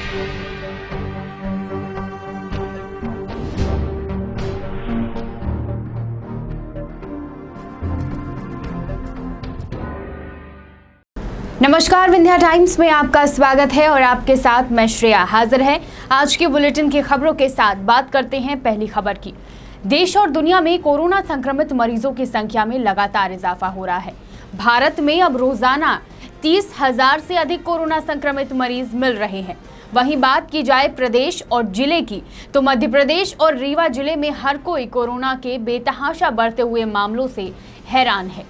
नमस्कार, विंध्या टाइम्स में आपका स्वागत है और आपके साथ मैं श्रेया हाजिर है आज के बुलेटिन की खबरों के साथ। बात करते हैं पहली खबर की। देश और दुनिया में कोरोना संक्रमित मरीजों की संख्या में लगातार इजाफा हो रहा है। भारत में अब रोजाना 30,000 से अधिक कोरोना संक्रमित मरीज मिल रहे हैं। वहीं बात की जाए प्रदेश और जिले की, तो मध्य प्रदेश और रीवा जिले में हर कोई कोरोना के बेतहाशा बढ़ते हुए मामलों से हैरान है।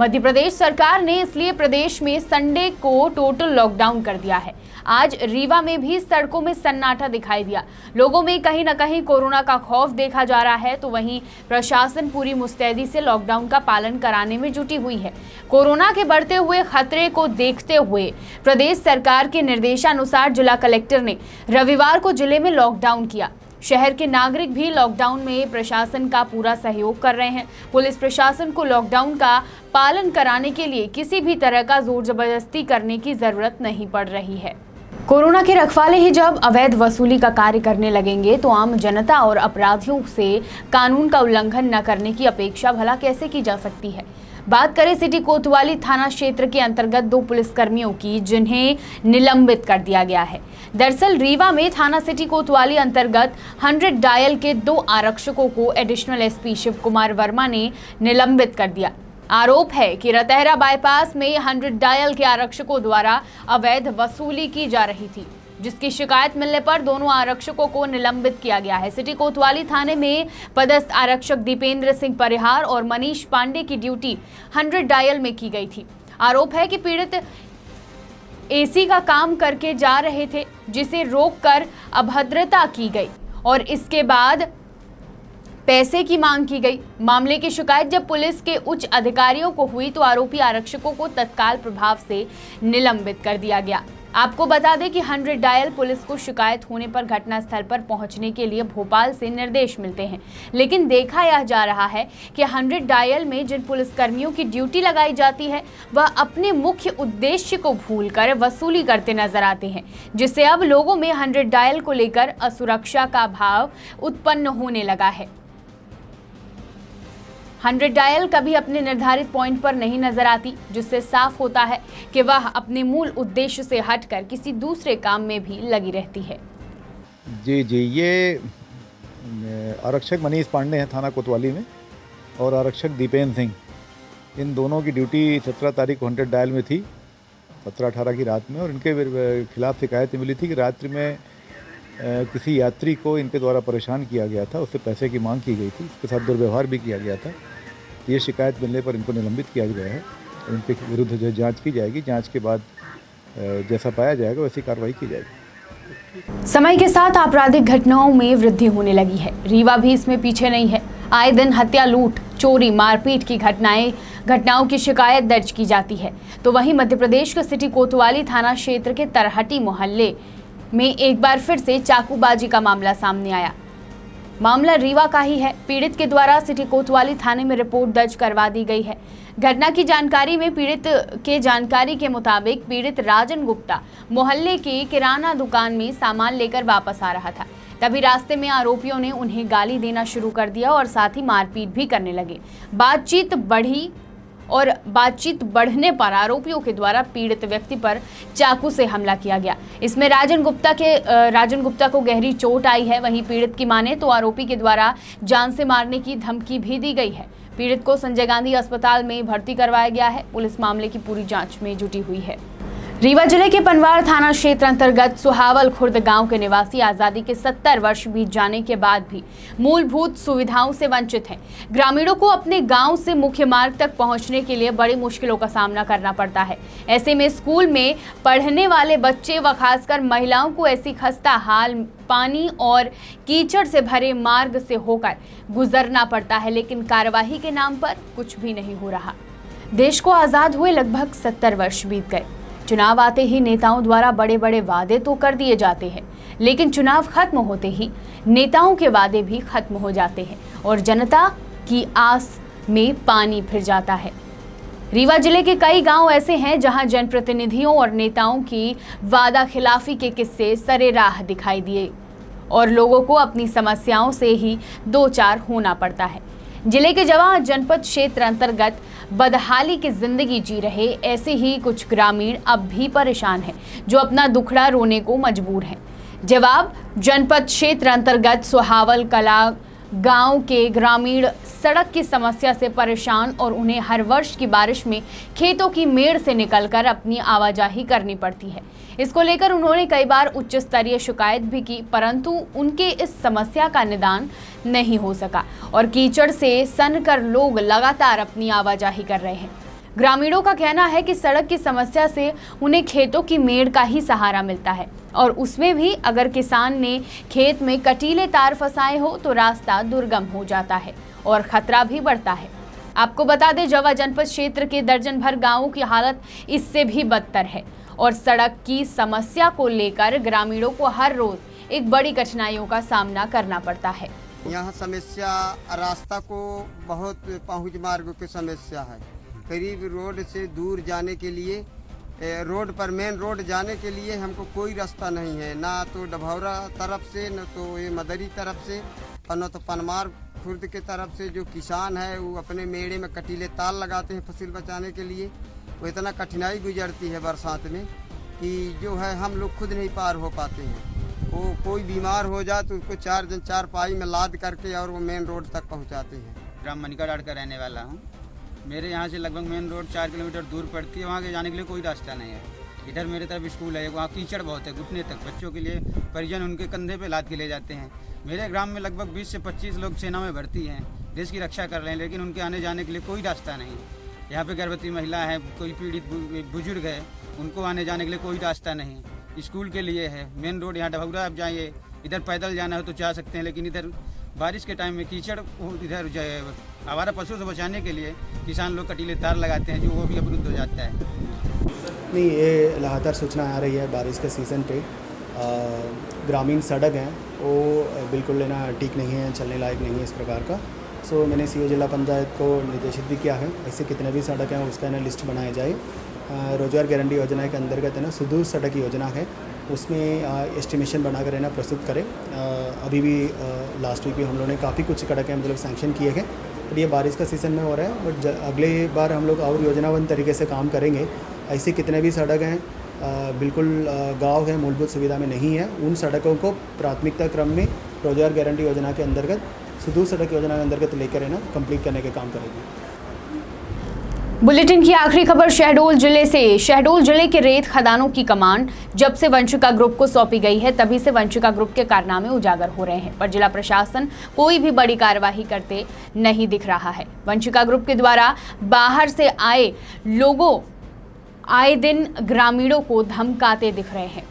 मध्य प्रदेश सरकार ने इसलिए प्रदेश में संडे को टोटल लॉकडाउन कर दिया है। आज रीवा में भी सड़कों में सन्नाटा दिखाई दिया। लोगों में कहीं न कहीं कोरोना का खौफ देखा जा रहा है, तो वहीं प्रशासन पूरी मुस्तैदी से लॉकडाउन का पालन कराने में जुटी हुई है। कोरोना के बढ़ते हुए खतरे को देखते हुए प्रदेश सरकार के निर्देशानुसार जिला कलेक्टर ने रविवार को जिले में लॉकडाउन किया। शहर के नागरिक भी लॉकडाउन में प्रशासन का पूरा सहयोग कर रहे हैं। पुलिस प्रशासन को लॉकडाउन का पालन कराने के लिए किसी भी तरह का जोर जबरदस्ती करने की जरूरत नहीं पड़ रही है। कोरोना के रखवाले ही जब अवैध वसूली का कार्य करने लगेंगे तो आम जनता और अपराधियों से कानून का उल्लंघन न करने की अपेक्षा भला कैसे की जा सकती है। बात करें सिटी कोतवाली थाना क्षेत्र के अंतर्गत 2 पुलिसकर्मियों की, जिन्हें निलंबित कर दिया गया है। दरअसल रीवा में थाना सिटी कोतवाली अंतर्गत 100 डायल के 2 आरक्षकों को एडिशनल एसपी शिव कुमार वर्मा ने निलंबित कर दिया। आरोप है कि रतहरा बाईपास में 100 डायल के आरक्षकों द्वारा अवैध वसूली की जा रही थी, जिसकी शिकायत मिलने पर दोनों आरक्षकों को निलंबित किया गया है। सिटी कोतवाली थाने में पदस्थ आरक्षक दीपेंद्र सिंह परिहार और मनीष पांडे की ड्यूटी 100 डायल में की गई थी। आरोप है कि पीड़ित एसी का काम करके जा रहे थे, जिसे रोककर अभद्रता की गई और इसके बाद पैसे की मांग की गई। मामले की शिकायत जब पुलिस के उच्च अधिकारियों को हुई तो आरोपी आरक्षकों को तत्काल प्रभाव से निलंबित कर दिया गया। आपको बता दें कि 100 डायल पुलिस को शिकायत होने पर घटनास्थल पर पहुंचने के लिए भोपाल से निर्देश मिलते हैं, लेकिन देखा यह जा रहा है कि 100 डायल में जिन पुलिसकर्मियों की ड्यूटी लगाई जाती है वह अपने मुख्य उद्देश्य को भूलकर वसूली करते नजर आते हैं, जिससे अब लोगों में 100 डायल को लेकर असुरक्षा का भाव उत्पन्न होने लगा है। 100 डायल कभी अपने निर्धारित पॉइंट पर नहीं नजर आती, जिससे साफ होता है कि वह अपने मूल उद्देश्य से हटकर किसी दूसरे काम में भी लगी रहती है। जी, ये आरक्षक मनीष पांडे हैं थाना कोतवाली में और आरक्षक दीपेंद्र सिंह, इन दोनों की ड्यूटी 17 तारीख को 100 डायल में थी, 17-18 की रात में, और इनके खिलाफ शिकायत मिली थी कि रात्रि में किसी यात्री को इनके द्वारा परेशान किया गया था, उससे पैसे की मांग की गई थी, उसके साथ दुर्व्यवहार भी किया गया था। ये शिकायत मिलने पर इनको निलंबित किया गया है। इनके विरुद्ध जो जांच की जाएगी, जांच के बाद जैसा पाया जाएगा वैसी कार्रवाई की जाएगी। समय के साथ आपराधिक घटनाओं में वृद्धि होने लगी है। रीवा भी इसमें पीछे नहीं है। आए दिन हत्या, लूट, चोरी, मारपीट की घटनाओं की शिकायत दर्ज की जाती है। तो वहीं मध्य प्रदेश के सिटी कोतवाली थाना क्षेत्र के तरहटी मोहल्ले में एक बार फिर से चाकूबाजी का मामला सामने आया। मामला रीवा का ही है। पीड़ित के द्वारा सिटी कोतवाली थाने में रिपोर्ट दर्ज करवा दी गई है। घटना की जानकारी में पीड़ित के जानकारी के मुताबिक पीड़ित राजन गुप्ता मोहल्ले की किराना दुकान में सामान लेकर वापस आ रहा था। तभी रास्ते में आरोपियों ने उन्हें गाली देना शुरू कर दिया और साथ ही मारपीट भी करने लगे। बातचीत बढ़ने पर आरोपियों के द्वारा पीड़ित व्यक्ति पर चाकू से हमला किया गया। इसमें राजन गुप्ता को गहरी चोट आई है। वहीं पीड़ित की माने तो आरोपी के द्वारा जान से मारने की धमकी भी दी गई है। पीड़ित को संजय गांधी अस्पताल में भर्ती करवाया गया है। पुलिस मामले की पूरी जांच में जुटी हुई है। रीवा जिले के पनवार थाना क्षेत्र अंतर्गत सुहावल खुर्द गांव के निवासी आजादी के 70 वर्ष बीत जाने के बाद भी मूलभूत सुविधाओं से वंचित हैं। ग्रामीणों को अपने गांव से मुख्य मार्ग तक पहुंचने के लिए बड़ी मुश्किलों का सामना करना पड़ता है। ऐसे में स्कूल में पढ़ने वाले बच्चे व खासकर महिलाओं को ऐसी खस्ता हाल पानी और कीचड़ से भरे मार्ग से होकर गुजरना पड़ता है, लेकिन कार्यवाही के नाम पर कुछ भी नहीं हो रहा। देश को आजाद हुए लगभग 70 वर्ष बीत गए। चुनाव आते ही नेताओं द्वारा बड़े बड़े वादे तो कर दिए जाते हैं, लेकिन चुनाव खत्म होते ही नेताओं के वादे भी खत्म हो जाते हैं और जनता की आस में पानी फिर जाता है। रीवा जिले के कई गांव ऐसे हैं जहां जनप्रतिनिधियों और नेताओं की वादा खिलाफी के किस्से सरेराह दिखाई दिए और लोगों को अपनी समस्याओं से ही दो चार होना पड़ता है। जिले के जवान जनपद क्षेत्र अंतर्गत बदहाली की जिंदगी जी रहे ऐसे ही कुछ ग्रामीण अब भी परेशान हैं, जो अपना दुखड़ा रोने को मजबूर हैं। जवाब जनपद क्षेत्र अंतर्गत सुहावल कला गांव के ग्रामीण सड़क की समस्या से परेशान और उन्हें हर वर्ष की बारिश में खेतों की मेड़ से निकलकर अपनी आवाजाही करनी पड़ती है। इसको लेकर उन्होंने कई बार उच्च स्तरीय शिकायत भी की, परंतु उनके इस समस्या का निदान नहीं हो सका और कीचड़ से सनकर लोग लगातार अपनी आवाजाही कर रहे हैं। ग्रामीणों का कहना है कि सड़क की समस्या से उन्हें खेतों की मेड़ का ही सहारा मिलता है और उसमें भी अगर किसान ने खेत में कटीले तार फंसाए हो तो रास्ता दुर्गम हो जाता है और खतरा भी बढ़ता है। आपको बता दें, जवा जनपद क्षेत्र के दर्जन भर गांवों की हालत इससे भी बदतर है और सड़क की समस्या को लेकर ग्रामीणों को हर रोज एक बड़ी कठिनाइयों का सामना करना पड़ता है। यहाँ समस्या रास्ता को बहुत पहुँच मार्ग की समस्या है। करीब रोड से दूर जाने के लिए रोड पर मेन रोड जाने के लिए हमको कोई रास्ता नहीं है, ना तो डभौरा तरफ से, न तो ये मदरी तरफ से और न तो पनमार खुर्द के तरफ से। जो किसान है वो अपने मेड़े में कटीले तार लगाते हैं फसल बचाने के लिए। वो इतना कठिनाई गुजरती है बरसात में कि जो है हम लोग खुद नहीं पार हो पाते हैं। वो कोई बीमार हो जाए तो उसको चार पाई में लाद करके और वो मेन रोड तक पहुंचाते हैं। ग्राम मनिकाडाड़ का रहने वाला हूँ। मेरे यहाँ से लगभग मेन रोड 4 किलोमीटर दूर पड़ती है। वहाँ के जाने के लिए कोई रास्ता नहीं है। इधर मेरे तरफ स्कूल है, वहाँ कीचड़ बहुत है, घुटने तक। बच्चों के लिए परिजन उनके कंधे पे लाद के ले जाते हैं। मेरे ग्राम में लगभग 20 से 25 लोग सेना में भर्ती हैं, देश की रक्षा कर रहे हैं, लेकिन उनके आने जाने के लिए कोई रास्ता नहीं है। यहाँ पे गर्भवती महिला है, कोई पीड़ित बुजुर्ग है, उनको आने जाने के लिए कोई रास्ता नहीं। स्कूल के लिए है मेन रोड। यहाँ डभौरा आप जाइए, इधर पैदल जाना हो तो जा सकते हैं, लेकिन इधर बारिश के टाइम में कीचड़, इधर आवारा पशु से बचाने के लिए किसान लोग कटीले तार लगाते हैं, जो वो भी अवरुद्ध हो जाता है। नहीं, ये लगातार सूचना आ रही है बारिश के सीज़न पे ग्रामीण सड़क हैं वो बिल्कुल लेना ठीक नहीं है, चलने लायक नहीं है इस प्रकार का। सो मैंने सीओ जिला पंचायत को निर्देशित भी किया है, ऐसे कितने भी सड़क हैं उसका ना लिस्ट बनाया जाए। रोजगार गारंटी योजना के अंतर्गत है ना सुदूर सड़क योजना है, उसमें एस्टिमेशन बनाकर है ना प्रस्तुत करें। अभी भी लास्ट वीक भी हम लोगों ने काफ़ी कुछ सड़कें मतलब सैंक्शन किए हैं, बट ये बारिश का सीज़न में हो रहा है। बट अगले बार हम लोग और योजनाबद्ध तरीके से काम करेंगे। ऐसे कितने भी सड़क हैं बिल्कुल गांव है, मूलभूत सुविधा में नहीं है, उन सड़कों को प्राथमिकता क्रम में रोजगार गारंटी योजना के अंतर्गत सुदूर सड़क योजना के अंतर्गत लेकर है ना कंप्लीट करने के काम करेंगे। बुलेटिन की आखिरी खबर शहडोल जिले से। शहडोल जिले के रेत खदानों की कमान जब से वंशिका ग्रुप को सौंपी गई है, तभी से वंशिका ग्रुप के कारनामे उजागर हो रहे हैं, पर जिला प्रशासन कोई भी बड़ी कार्रवाई करते नहीं दिख रहा है। वंशिका ग्रुप के द्वारा बाहर से आए लोगों आए दिन ग्रामीणों को धमकाते दिख रहे हैं।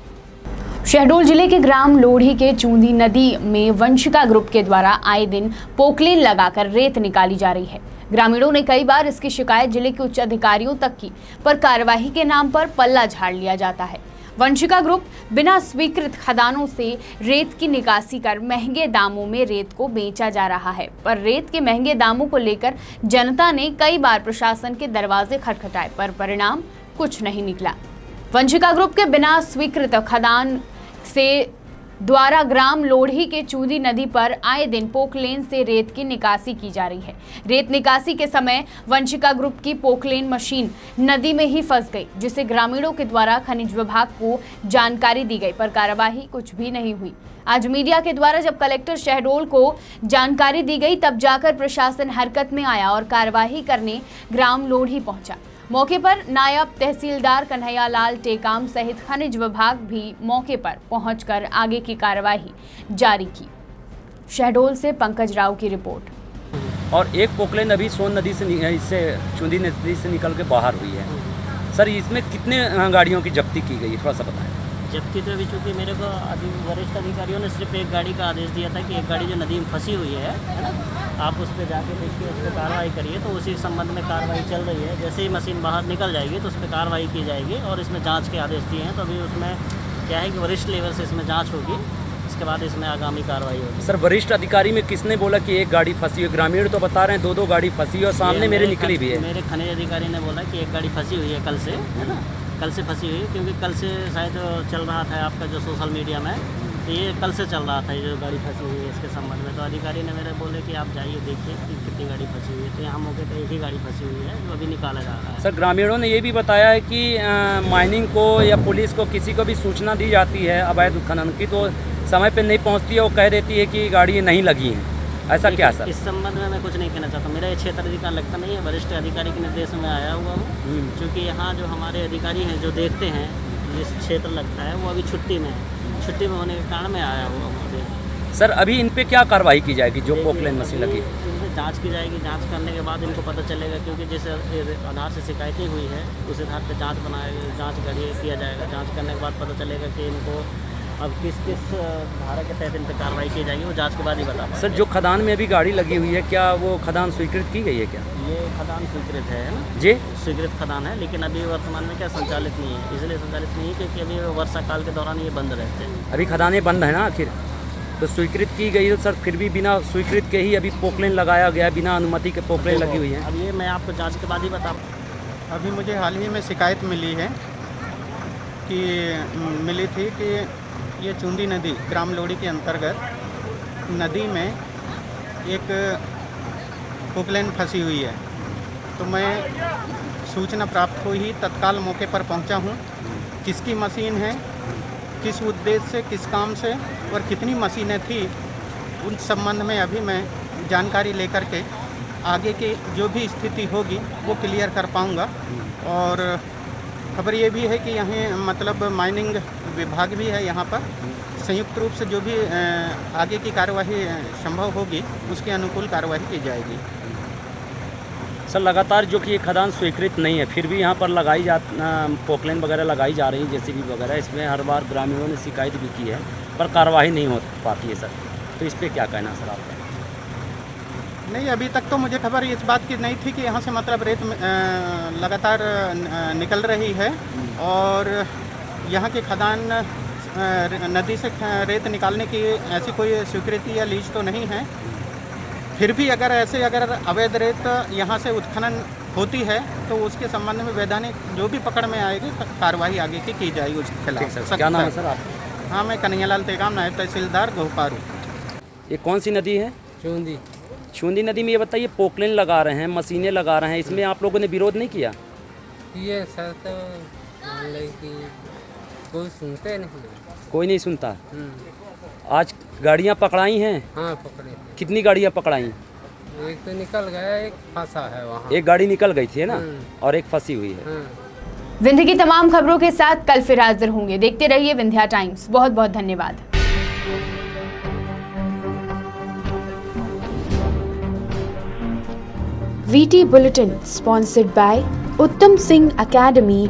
शहडोल जिले के ग्राम लोढ़ी के चूंदी नदी में वंशिका ग्रुप के द्वारा आए दिन पोकलेन लगाकर रेत निकाली जा रही है। ग्रामीणों ने कई बार इसकी शिकायत जिले के उच्च अधिकारियों तक की, पर कार्यवाही के नाम पर पल्ला झाड़ लिया जाता है। वंशिका ग्रुप बिना स्वीकृत खदानों से रेत की निकासी कर महंगे दामों में रेत को बेचा जा रहा है, पर रेत के महंगे दामों को लेकर जनता ने कई बार प्रशासन के दरवाजे खटखटाए, पर परिणाम कुछ नहीं निकला। वंशिका ग्रुप के बिना स्वीकृत खदान से द्वारा ग्राम लोढ़ी के चूंदी नदी पर आए दिन पोकलेन से रेत की निकासी की जा रही है। रेत निकासी के समय वंशिका ग्रुप की पोकलेन मशीन नदी में ही फंस गई, जिसे ग्रामीणों के द्वारा खनिज विभाग को जानकारी दी गई, पर कार्यवाही कुछ भी नहीं हुई। आज मीडिया के द्वारा जब कलेक्टर शहडोल को जानकारी दी गई, तब जाकर प्रशासन हरकत में आया और कार्यवाही करने ग्राम लोढ़ी पहुंचा। मौके पर नायब तहसीलदार कन्हैया लाल टेकाम सहित खनिज विभाग भी मौके पर पहुंचकर आगे की कार्यवाही जारी की। शहडोल से पंकज राव की रिपोर्ट। और एक पोकलेन अभी सोन नदी से इससे चूंदी नदी से निकल के बाहर हुई है। सर, इसमें कितने गाड़ियों की जब्ती की गई, थोड़ा सा बताएं। जबकि तो अभी चूँकि मेरे को वरिष्ठ अधिकारियों ने सिर्फ एक गाड़ी का आदेश दिया था कि एक गाड़ी जो नदी में फंसी हुई है ना, आप उस पर जाके देखिए, उस पर कार्रवाई करिए। तो उसी संबंध में कार्रवाई चल रही है। जैसे ही मशीन बाहर निकल जाएगी तो उस पर कार्रवाई की जाएगी और इसमें जांच के आदेश दिए हैं। तो अभी उसमें क्या है कि वरिष्ठ लेवल से इसमें जांच होगी। इसके बाद इसमें आगामी कार्रवाई होगी। सर वरिष्ठ अधिकारी में किसने बोला कि एक गाड़ी फंसी है? ग्रामीण तो बता रहे हैं दो गाड़ी फंसी है और सामने मेरे निकली भी है। मेरे खनिज अधिकारी ने बोला कि एक गाड़ी फंसी हुई है कल से, है ना, कल से फंसी हुई है, क्योंकि कल से शायद चल रहा था आपका जो सोशल मीडिया में, तो ये कल से चल रहा था ये जो गाड़ी फंसी हुई है इसके संबंध में। तो अधिकारी ने मेरे बोले कि आप जाइए देखिए कि कितनी गाड़ी फंसी हुई है। तो यहाँ मौके पर एक ही गाड़ी फंसी हुई है जो अभी निकाला जा रहा है। सर ग्रामीणों ने ये भी बताया है कि माइनिंग को या पुलिस को किसी को भी सूचना दी जाती है अवैध खनन की, तो समय पे नहीं पहुंचती है, वो कह देती है कि गाड़ी नहीं लगी हैं। ऐसा क्या सर? इस संबंध में मैं कुछ नहीं कहना चाहता। मेरा ये क्षेत्र अधिकार लगता नहीं है, वरिष्ठ अधिकारी के निर्देश में आया हुआ हूँ, क्योंकि यहाँ जो हमारे अधिकारी हैं जो देखते हैं जिस क्षेत्र लगता है वो अभी छुट्टी में है। छुट्टी में होने के कारण मैं आया हुआ हूँ। सर अभी इन पे क्या कार्रवाई की जाएगी जो पोकलेन मशीन लगी? इनसे जांच की जाएगी। जांच करने के बाद इनको पता चलेगा, क्योंकि जिस आधार से शिकायतें हुई है उस आधार पर जांच किया जाएगा। जांच करने के बाद पता चलेगा कि इनको अब किस धारा के तहत इन पर कार्रवाई की जाएगी, वो जांच के बाद ही बता पाएंगे। सर जो खदान में अभी गाड़ी लगी हुई है, क्या वो खदान स्वीकृत की गई है क्या? ये खदान स्वीकृत है ना जी, स्वीकृत खदान है, लेकिन अभी वर्तमान में क्या संचालित नहीं है। इसलिए संचालित नहीं है क्योंकि अभी वर्षा काल के दौरान ये बंद रहते हैं। अभी खदानें बंद है ना आखिर, तो स्वीकृत की गई तो सर फिर भी बिना स्वीकृत के ही अभी पोकलेन लगाया गया, बिना अनुमति के पोकलेन लगी हुई है। अब ये मैं आपको जांच के बाद ही बता। अभी मुझे हाल ही में शिकायत मिली है कि मिली थी कि ये चूंदी नदी ग्राम लोड़ी के अंतर्गत नदी में एक पोकलेन फंसी हुई है। तो मैं सूचना प्राप्त हुई ही तत्काल मौके पर पहुंचा हूं। किसकी मशीन है, किस उद्देश्य से, किस काम से और कितनी मशीनें थी, उन संबंध में अभी मैं जानकारी लेकर के आगे की जो भी स्थिति होगी वो क्लियर कर पाऊंगा। और खबर ये भी है कि यहाँ मतलब माइनिंग विभाग भी है यहाँ पर। संयुक्त रूप से जो भी आगे की कार्यवाही संभव होगी उसके अनुकूल कार्यवाही की जाएगी। सर लगातार जो कि ये खदान स्वीकृत नहीं है फिर भी यहाँ पर पोकलेन वगैरह लगाई जा रही है, जेसीबी वगैरह, इसमें हर बार ग्रामीणों ने शिकायत भी की है पर कार्रवाई नहीं हो पाती है सर, तो इस पर क्या कहना सर आपका? नहीं, अभी तक तो मुझे खबर इस बात की नहीं थी कि यहाँ से मतलब रेत लगातार निकल रही है और यहाँ की खदान नदी से रेत निकालने की ऐसी कोई स्वीकृति या लीज तो नहीं है। फिर भी अगर अवैध रेत यहाँ से उत्खनन होती है तो उसके संबंध में वैधानिक जो भी पकड़ में आएगी कार्रवाई आगे की जाएगी उसके खिलाफ। क्या नाम है सर आपका? हाँ, मैं कन्हैयालाल तेगाम, नायब तहसीलदार गोहपारू। ये कौन सी नदी है? चूंदी नदी में। ये बताइए पोकलेन लगा रहे हैं, मशीनें लगा रहे हैं, इसमें आप लोगों ने विरोध नहीं किया? ये सर तो मान लो कि कोई सुनते नहीं। कोई नहीं सुनता। आज गाड़ियाँ पकड़ाई हैं? हाँ, पकड़े। कितनी गाड़ियाँ पकड़ाई? एक तो निकल गया, एक फंसा है वहाँ। एक गाड़ी निकल गई थी है ना, और एक फंसी हुई है। विंध्य की तमाम खबरों के साथ कल फिर हाजिर होंगे। देखते रहिए विंध्या टाइम्स। बहुत बहुत धन्यवाद। VT Bulletin sponsored by Uttam Singh Academy,